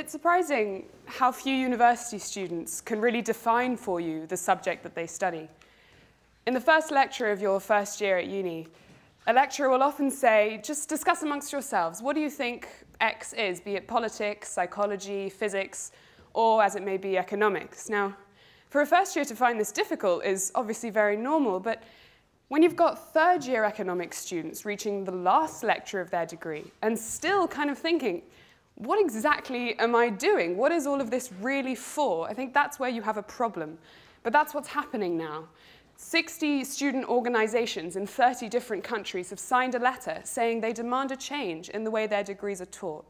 It's surprising how few university students can really define for you the subject that they study. In the first lecture of your first year at uni, a lecturer will often say, just discuss amongst yourselves, what do you think X is, be it politics, psychology, physics, or as it may be, economics. Now, for a first year to find this difficult is obviously very normal, but when you've got third year economics students reaching the last lecture of their degree and still kind of thinking, what exactly am I doing? What is all of this really for? I think that's where you have a problem. But that's what's happening now. 60 student organizations in 30 different countries have signed a letter saying they demand a change in the way their degrees are taught.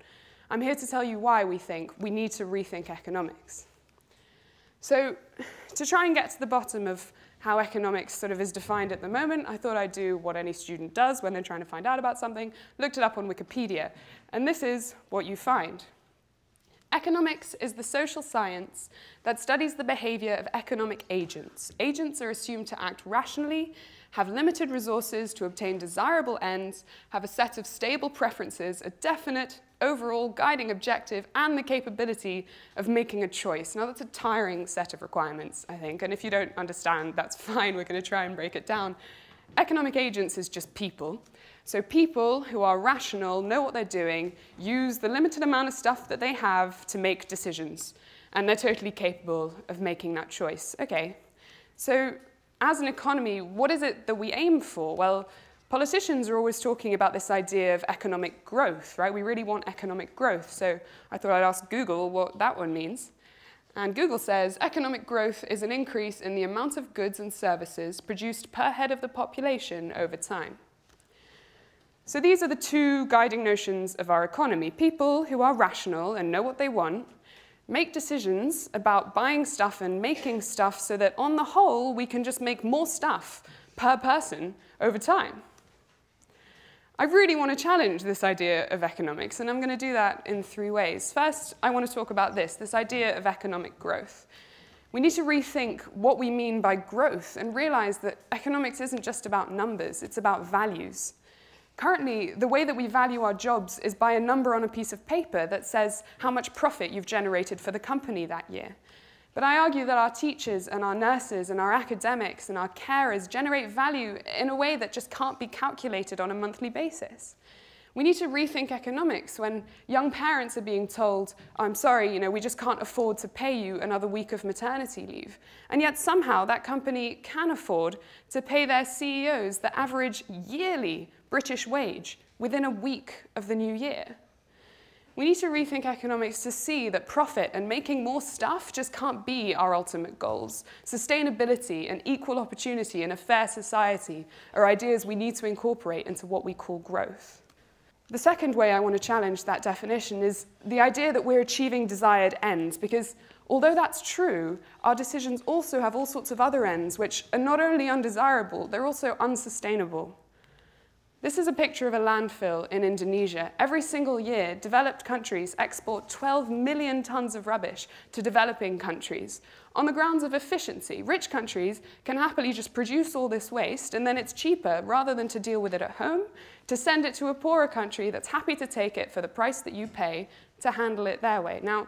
I'm here to tell you why we think we need to rethink economics. So to try and get to the bottom of how economics sort of is defined at the moment, I thought I'd do what any student does when they're trying to find out about something, looked it up on Wikipedia, and this is what you find. Economics is the social science that studies the behavior of economic agents. Agents are assumed to act rationally, have limited resources to obtain desirable ends, have a set of stable preferences, a definite overall guiding objective, and the capability of making a choice. Now, that's a tiring set of requirements, I think, and if you don't understand, that's fine. We're going to try and break it down. Economic agents is just people. So people who are rational, know what they're doing, use the limited amount of stuff that they have to make decisions, and they're totally capable of making that choice. Okay, so as an economy, what is it that we aim for? Well, politicians are always talking about this idea of economic growth, right? We really want economic growth, so I thought I'd ask Google what that one means. And Google says, economic growth is an increase in the amount of goods and services produced per head of the population over time. So these are the two guiding notions of our economy. People who are rational and know what they want make decisions about buying stuff and making stuff so that on the whole, we can just make more stuff per person over time. I really want to challenge this idea of economics, and I'm going to do that in three ways. First, I want to talk about this idea of economic growth. We need to rethink what we mean by growth and realize that economics isn't just about numbers, it's about values. Currently, the way that we value our jobs is by a number on a piece of paper that says how much profit you've generated for the company that year. But I argue that our teachers and our nurses and our academics and our carers generate value in a way that just can't be calculated on a monthly basis. We need to rethink economics when young parents are being told, oh, I'm sorry, we just can't afford to pay you another week of maternity leave. And yet somehow that company can afford to pay their CEOs the average yearly British wage within a week of the new year. We need to rethink economics to see that profit and making more stuff just can't be our ultimate goals. Sustainability and equal opportunity in a fair society are ideas we need to incorporate into what we call growth. The second way I want to challenge that definition is the idea that we're achieving desired ends, because although that's true, our decisions also have all sorts of other ends which are not only undesirable, they're also unsustainable. This is a picture of a landfill in Indonesia. Every single year, developed countries export 12 million tons of rubbish to developing countries on the grounds of efficiency. Rich countries can happily just produce all this waste, and then it's cheaper, rather than to deal with it at home, to send it to a poorer country that's happy to take it for the price that you pay to handle it their way. Now,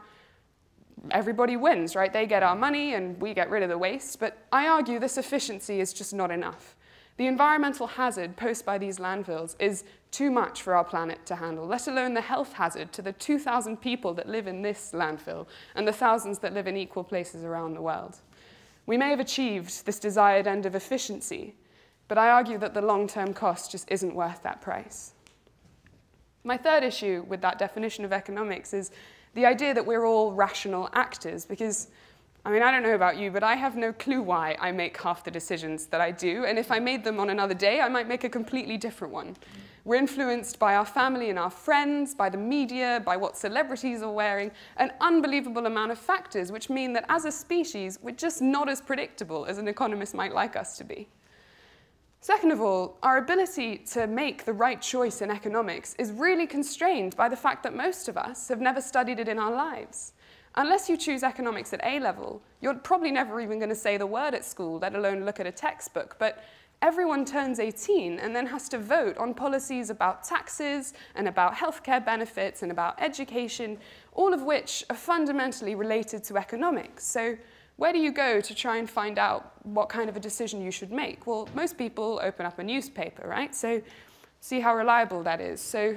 everybody wins, right? They get our money and we get rid of the waste, but I argue this efficiency is just not enough. The environmental hazard posed by these landfills is too much for our planet to handle, let alone the health hazard to the 2,000 people that live in this landfill and the thousands that live in equal places around the world. We may have achieved this desired end of efficiency, but I argue that the long-term cost just isn't worth that price. My third issue with that definition of economics is the idea that we're all rational actors, because I don't know about you, but I have no clue why I make half the decisions that I do, and if I made them on another day, I might make a completely different one. We're influenced by our family and our friends, by the media, by what celebrities are wearing, an unbelievable amount of factors, which mean that as a species, we're just not as predictable as an economist might like us to be. Second of all, our ability to make the right choice in economics is really constrained by the fact that most of us have never studied it in our lives. Unless you choose economics at A level, you're probably never even going to say the word at school, let alone look at a textbook. But everyone turns 18 and then has to vote on policies about taxes and about healthcare benefits and about education, all of which are fundamentally related to economics. So where do you go to try and find out what kind of a decision you should make? Well, most people open up a newspaper, right? So see how reliable that is. So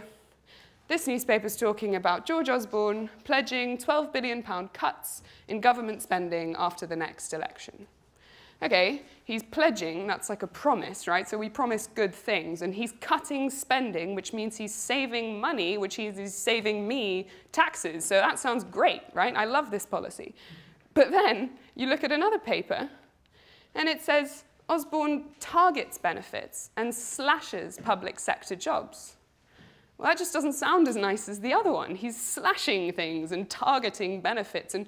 this newspaper is talking about George Osborne pledging £12 billion cuts in government spending after the next election. Okay, he's pledging, that's like a promise, right? So we promise good things, and he's cutting spending, which means he's saving money, which means he's saving me taxes. So that sounds great, right? I love this policy. But then you look at another paper, and it says Osborne targets benefits and slashes public sector jobs. Well, that just doesn't sound as nice as the other one. He's slashing things and targeting benefits. And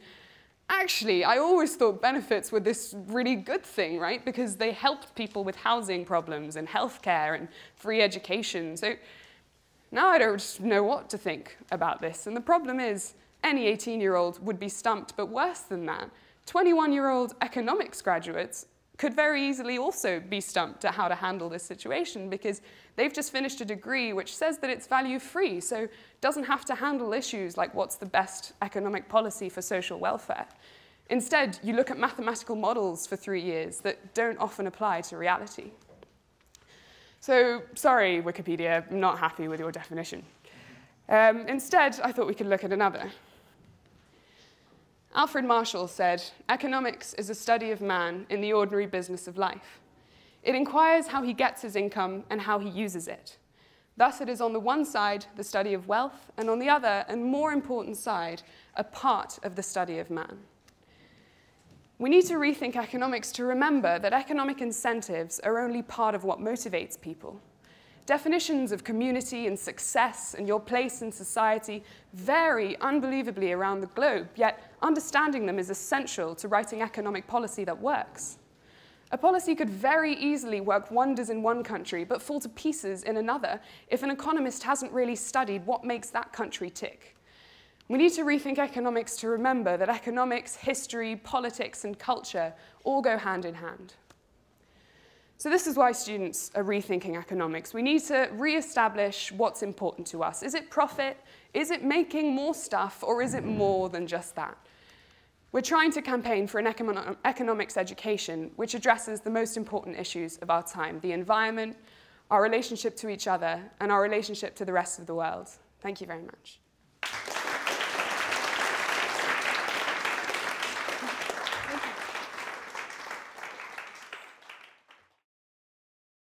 actually, I always thought benefits were this really good thing, right? Because they helped people with housing problems and healthcare and free education. So now I don't know what to think about this. And the problem is, any 18-year-old would be stumped, but worse than that, 21-year-old economics graduates could very easily also be stumped at how to handle this situation because they've just finished a degree which says that it's value-free, so doesn't have to handle issues like what's the best economic policy for social welfare. Instead, you look at mathematical models for 3 years that don't often apply to reality. So, sorry, Wikipedia, I'm not happy with your definition. Instead, I thought we could look at another. Alfred Marshall said, "Economics is a study of man in the ordinary business of life. It inquires how he gets his income and how he uses it. Thus, it is on the one side the study of wealth, and on the other, and more important side, a part of the study of man." We need to rethink economics to remember that economic incentives are only part of what motivates people. Definitions of community and success and your place in society vary unbelievably around the globe, yet understanding them is essential to writing economic policy that works. A policy could very easily work wonders in one country, but fall to pieces in another if an economist hasn't really studied what makes that country tick. We need to rethink economics to remember that economics, history, politics, and culture all go hand in hand. So this is why students are rethinking economics. We need to re-establish what's important to us. Is it profit? Is it making more stuff? Or is it more than just that? We're trying to campaign for an economics education which addresses the most important issues of our time: the environment, our relationship to each other, and our relationship to the rest of the world. Thank you very much.